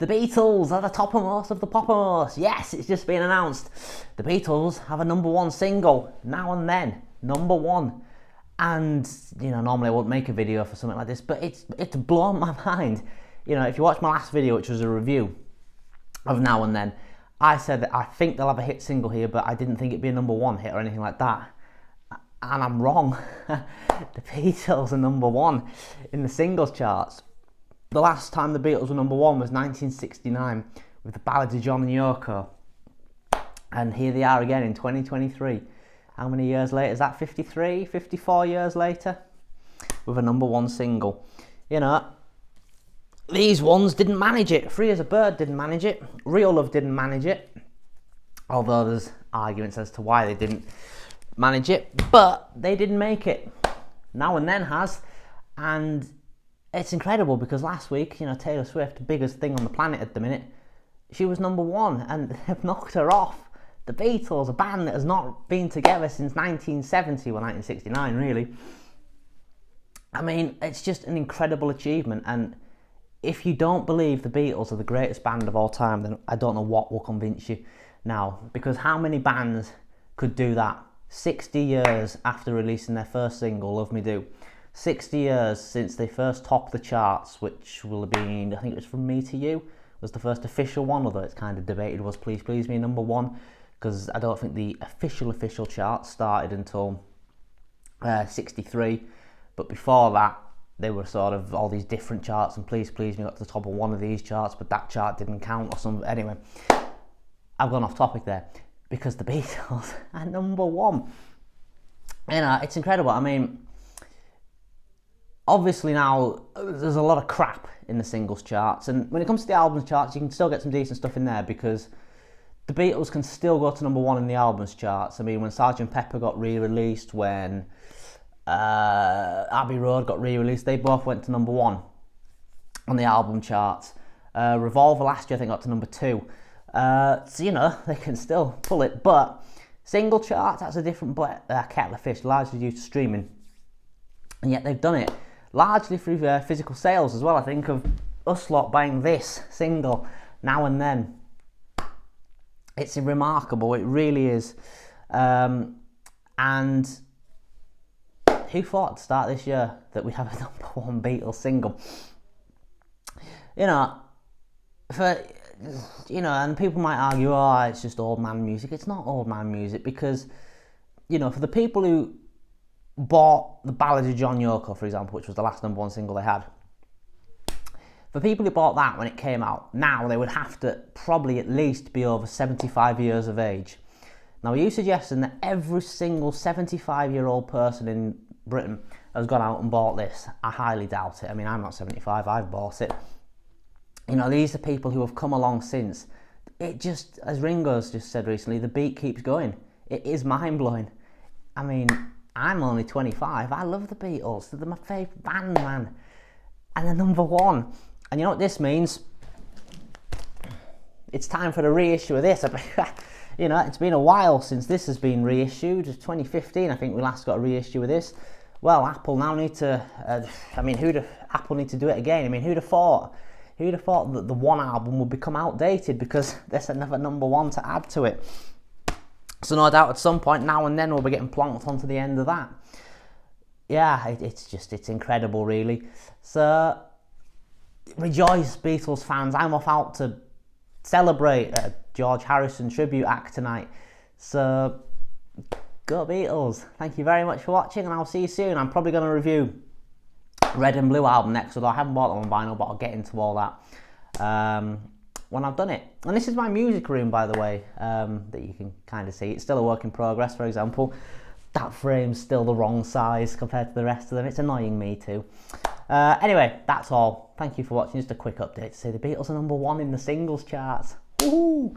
The Beatles are the toppermost of the poppermost. Yes, it's just been announced. The Beatles have a #1 single, Now and Then, #1. And, you know, normally I wouldn't make a video for something like this, but it's blown my mind. You know, if you watch my last video, which was a review of Now and Then, I said that I think they'll have a hit single here, but I didn't think it'd be a #1 hit or anything like that. And I'm wrong. The Beatles are #1 in the singles charts. The last time the Beatles were #1 was 1969 with the Ballads of John and Yoko. And here they are again in 2023. How many years later is that? 53, 54 years later? With a #1 single. You know, these ones didn't manage it. Free as a Bird didn't manage it. Real Love didn't manage it. Although there's arguments as to why they didn't manage it. But they didn't make it. Now and Then has. And it's incredible because last week, you know, Taylor Swift, biggest thing on the planet at the minute, she was #1 and they've knocked her off. The Beatles, a band that has not been together since 1970, well 1969 really. I mean, it's just an incredible achievement, and if you don't believe the Beatles are the greatest band of all time, then I don't know what will convince you now, because how many bands could do that 60 years after releasing their first single, Love Me Do? 60 years since they first topped the charts, which will have been, I think it was From Me to You, was the first official one, although it's kind of debated, was Please Please Me #1, because I don't think the official chart started until 63, but before that, they were sort of all these different charts, and Please Please Me got to the top of one of these charts, but that chart didn't count or something. Anyway, I've gone off topic there, because the Beatles are #1. You know, it's incredible. I mean, obviously now there's a lot of crap in the singles charts, and when it comes to the albums charts, you can still get some decent stuff in there, because the Beatles can still go to #1 in the albums charts. I mean, when Sgt. Pepper got re-released, when Abbey Road got re-released, they both went to #1 on the album charts. Revolver last year I think got to #2. So, you know, they can still pull it, but single charts, that's a different kettle of fish, largely due to streaming. And yet they've done it largely through physical sales as well. I think of us lot buying this single, Now and Then. It's remarkable, it really is. And who thought at the start of this year that we'd have a #1 Beatles single? You know, and people might argue, oh, it's just old man music. It's not old man music, because, you know, for the people who bought the Ballads of John Yoko, for example, which was the last #1 single they had, for people who bought that when it came out, now they would have to probably at least be over 75 years of age. Now, are you suggesting that every single 75-year-old person in Britain has gone out and bought this? I highly doubt it. I mean, I'm not 75, I've bought it. You know, these are people who have come along since. It just, as Ringo's just said recently, the beat keeps going. It is mind-blowing. I mean, I'm only 25. I love the Beatles. They're my favourite band, man. And they're #1. And you know what this means? It's time for the reissue of this. You know, it's been a while since this has been reissued. 2015, I think we last got a reissue of this. Well, Apple now need to, Apple need to do it again. I mean, who'd have thought? Who'd have thought that the one album would become outdated because there's another #1 to add to it? So no doubt at some point, Now and Then, we'll be getting plonked onto the end of that. Yeah, it's incredible, really. So, rejoice, Beatles fans. I'm off out to celebrate a George Harrison tribute act tonight. So, go Beatles. Thank you very much for watching, and I'll see you soon. I'm probably going to review Red and Blue album next, although I haven't bought them on vinyl, but I'll get into all that when I've done it. And this is my music room, by the way, that you can kind of see. It's still a work in progress. For example, that frame's still the wrong size compared to the rest of them. It's annoying me too. Anyway, that's all. Thank you for watching. Just a quick update to say the Beatles are #1 in the singles charts. Woohoo!